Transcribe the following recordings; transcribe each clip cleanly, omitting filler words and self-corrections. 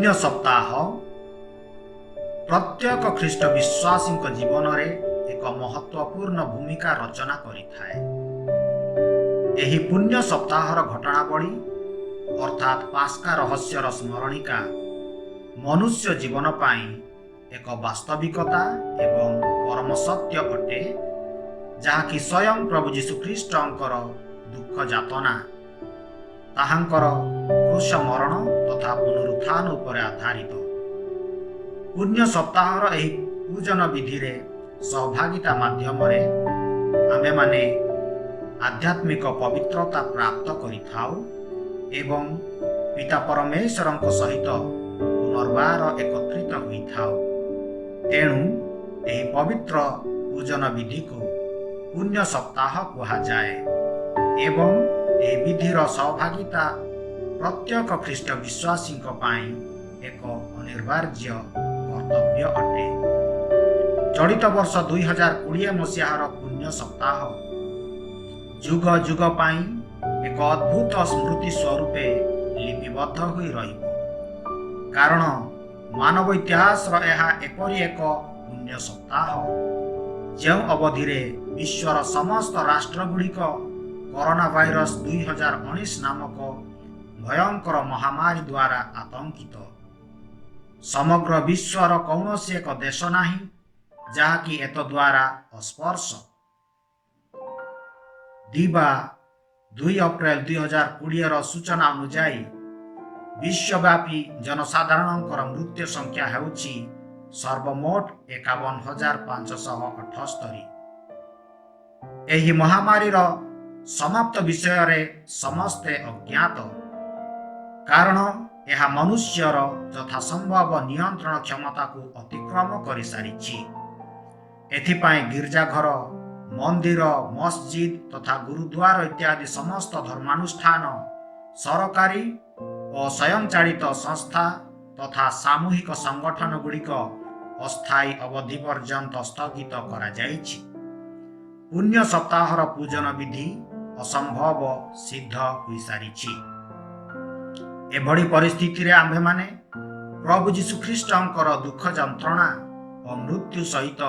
पुण्य सप्ताह प्रत्येक ख्रीष्ट विश्वासी जीवन में एक महत्वपूर्ण भूमिका रचना करिथाए। एही पुण्य सप्ताहर घटनावली अर्थात पास्का रहस्यर स्मरणिका मनुष्य जीवन पाई एक वास्तविकता एवं परम सत्य अटे, जहाँकि स्वयं प्रभु जीशुख्रीष्टंकर दुख जातना ताहांकर क्रूश मरण तथा पुनरुत्थान उपर आधारित। पुण्य सप्ताहर एही पूजन विधि रे सहभागिता माध्यम आमे माने आध्यात्मिक पवित्रता प्राप्त करिथाउ एवं पिता परमेश्वरंक सहित पुनर्बार एकत्रित होइथाउ। तेणु एही पवित्र पूजन विधि को पुण्य सप्ताह कहा जाए एवं एही विधिर सहभागिता प्रत्येक ख्रीष्ट विश्वासी एक अनिवार्य कर्तव्य अटे। चलित वर्ष 2020 मसीहार पुण्य सप्ताह जुग जुग पाई एक अद्भुत स्मृति स्वरूपे लिपिबद्ध होई रहिबो, कारण मानव इतिहास एपरी एक पुण्य सप्ताह जो अवधि रे विश्वर समस्त राष्ट्रगुड़िक कोरोना वायरस 2019 नामक भयंकर महामारी द्वारा आतंकित। समग्र विश्वर कौनसी एक देश नाही जहाँकि एत द्वारा अस्पर्श। दिवा 2 अप्रैल 2020 सूचना अनुजाई विश्वव्यापी जनसाधारणंकर मृत्यु संख्या हेउची सर्वमोट 51,578। एही महामारीर समाप्त विषय रे समस्ते अज्ञात, कारण यह मनुष्यर यथासंभव नियंत्रण क्षमता को अतिक्रम कर सारी। एथिपाई गिरजाघर, मंदिर, मस्जिद तथा गुरुद्वार इत्यादि समस्त धर्मानुष्ठान, सरकारी और स्वयंचालित संस्था तथा सामूहिक संगठन गुड़िक अस्थायी अवधि पर्यंत स्थगित करा जाइछि। पुण्य सप्ताहर पूजन विधि असंभव सिद्ध होई सारिछि। एभली परिस्थिति रे आम्भे माने प्रभु जीशुख्रीष्टंकर दुख जंत्रणा और मृत्यु सहित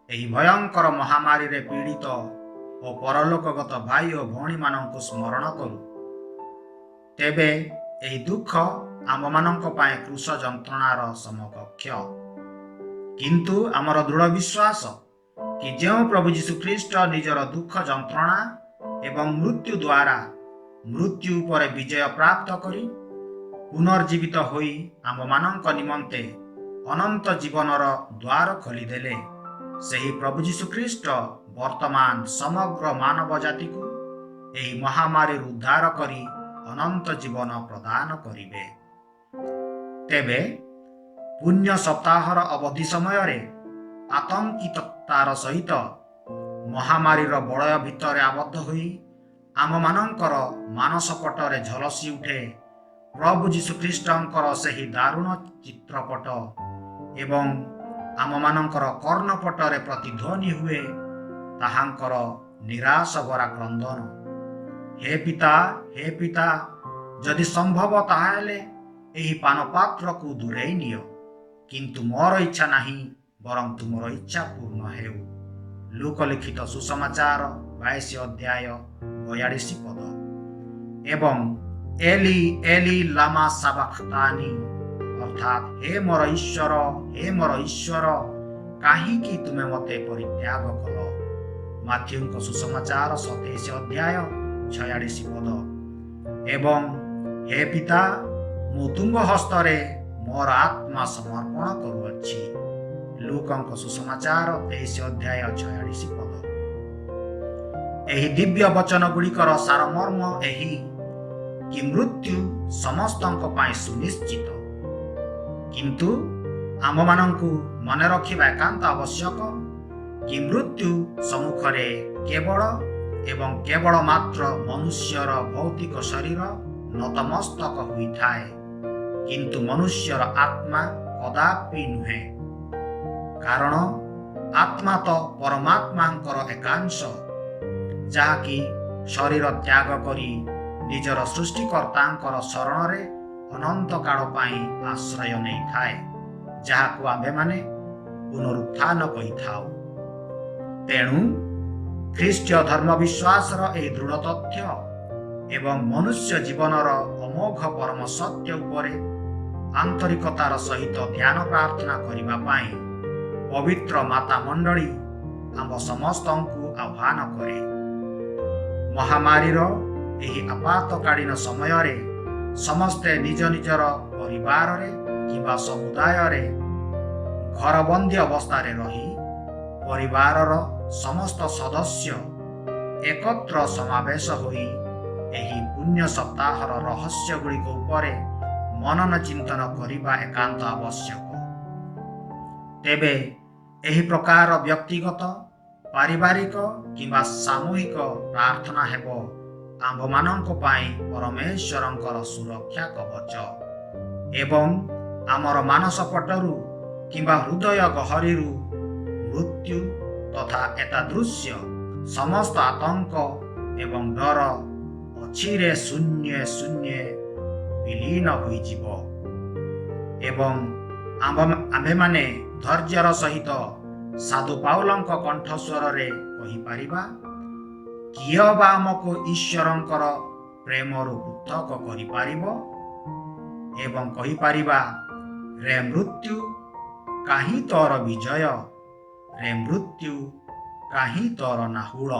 एही भयंकर महामारी रे पीड़ित और परलोकगत भाई और भौणी माननकु स्मरण करू। तेबे एही दुख आम माननक पाए क्रूश जंत्रणार समकक्ष, किंतु आमर दृढ़ विश्वास कि जो प्रभु जीशुख्रीष्ट निजर दुख जंत्रणा एवं मृत्यु द्वारा मृत्यु पर विजय प्राप्त करी पुनर्जीवित होई आम मानक निमंते अनंत जीवनर द्वार खोलीदेले, सही प्रभु जीशुख्रीष्ट वर्तमान समग्र मानव जाति को एही महामारी उद्धार करी अनंत जीवन प्रदान करिवे। तेबे पुण्य सप्ताहर अवधि समय रे आतंकिततार सहित महामारीर बलय भितर आबद्ध होई आम मानकर मानस पटरे झलसी उठे प्रभु जीशुख्रीष्टंकर सही दारुण चित्रपट एवं आम मानकर कर्णपटरे प्रतिध्वनि हुए ताहांकर निराश भरा क्रंदन। हे पिता, जदि संभव ताहाले एही पानपात्र को दूरेई नियो, किंतु मोर इच्छा नाही बरं तुमर इच्छा पूर्ण हेउ। लोकलिखित सुसमाचार 22 अध्याय 42 पद। एवं एली एली लामा साबाख्तानी अर्थात हे मोर ईश्वर काहीकि तुमे मते परित्याग कल। माथ्यूंक सुसमाचार 27 अध्याय 46 पद। एवं हे पिता, मु तुंग हस्तरे मोर आत्मा समर्पण करुअछि। लूकंक सुसमाचार 23 अध्याय 46 पद। एही दिव्य वचन गुड़िकर सारमर्म एही कि मृत्यु समस्तंक पाई सुनिश्चित, किंतु आम मानंकु मन रखिबा एकांत आवश्यक कि मृत्यु सम्मुखरे केवल मात्र मनुष्यर भौतिक शरीर नतमस्तक होइथाए, किंतु मनुष्यर आत्मा कदापि नुहे, कारण आत्मा तो परमात्मांकर एकांश, जहाँकि शरीर त्याग करी निजर सृष्टिकर्तांकर शरण रे ଅନନ୍ତ କାଳ ପାଇଁ ଆଶ୍ରୟ ନେଇଥାଏ, ଯାହାକୁ ଆମ୍ଭେମାନେ ପୁନରୁତ୍ଥାନ କହିଥାଉ। ତେଣୁ ଖ୍ରୀଷ୍ଟୀୟ ଧର୍ମ ବିଶ୍ୱାସର ଏହି ଦୃଢ଼ ତଥ୍ୟ ଏବଂ ମନୁଷ୍ୟ ଜୀବନର ଅମୋଘ ପରମ ସତ୍ୟ ଉପରେ ଆନ୍ତରିକତାର ସହିତ ଧ୍ୟାନ ପ୍ରାର୍ଥନା କରିବା ପାଇଁ ପବିତ୍ର ମାତା ମଣ୍ଡଳୀ ଆମ୍ଭ ସମସ୍ତଙ୍କୁ ଆହ୍ୱାନ କରେ। ମହାମାରୀର ଏହି ଆପାତକାଳୀନ ସମୟରେ ସମସ୍ତେ ନିଜ ନିଜର ପରିବାରରେ କିମ୍ବା ସମୁଦାୟରେ ଘରବନ୍ଦୀ ଅବସ୍ଥାରେ ରହି ପରିବାରର ସମସ୍ତ ସଦସ୍ୟ ଏକତ୍ର ସମାବେଶ ହୋଇ ଏହି ପୁଣ୍ୟ ସପ୍ତାହର ରହସ୍ୟଗୁଡ଼ିକ ଉପରେ ମନନ ଚିନ୍ତନ କରିବା ଏକାନ୍ତ ଆବଶ୍ୟକ। ତେବେ ଏହି ପ୍ରକାର ବ୍ୟକ୍ତିଗତ, ପାରିବାରିକ କିମ୍ବା ସାମୂହିକ ପ୍ରାର୍ଥନା ହେବ ଆମ୍ଭମାନଙ୍କ ପାଇଁ ପରମେଶ୍ୱରଙ୍କର ସୁରକ୍ଷା କବଚ ଏବଂ ଆମର ମାନସ ପଟରୁ କିମ୍ବା ହୃଦୟ ଗହରୀରୁ ମୃତ୍ୟୁ ତଥା ଏତାଦୃଶ୍ୟ ସମସ୍ତ ଆତଙ୍କ ଏବଂ ଡର ଅଚିରେ ଶୂନ୍ୟ ବିଲୀନ ହୋଇଯିବ ଏବଂ ଆମ୍ଭେମାନେ ଧୈର୍ଯ୍ୟର ସହିତ ସାଧୁ ପାଉଲଙ୍କ କଣ୍ଠସ୍ୱରରେ କହିପାରିବା, କିଏ ବା ଆମକୁ ଈଶ୍ୱରଙ୍କର ପ୍ରେମରୁ ପୃଥକ କରିପାରିବ? ଏବଂ କହିପାରିବା, ରେ ମୃତ୍ୟୁ କାହିଁ ତୋର ବିଜୟ, ରେ ମୃତ୍ୟୁ କାହିଁ ତୋର ନାହୁଳ।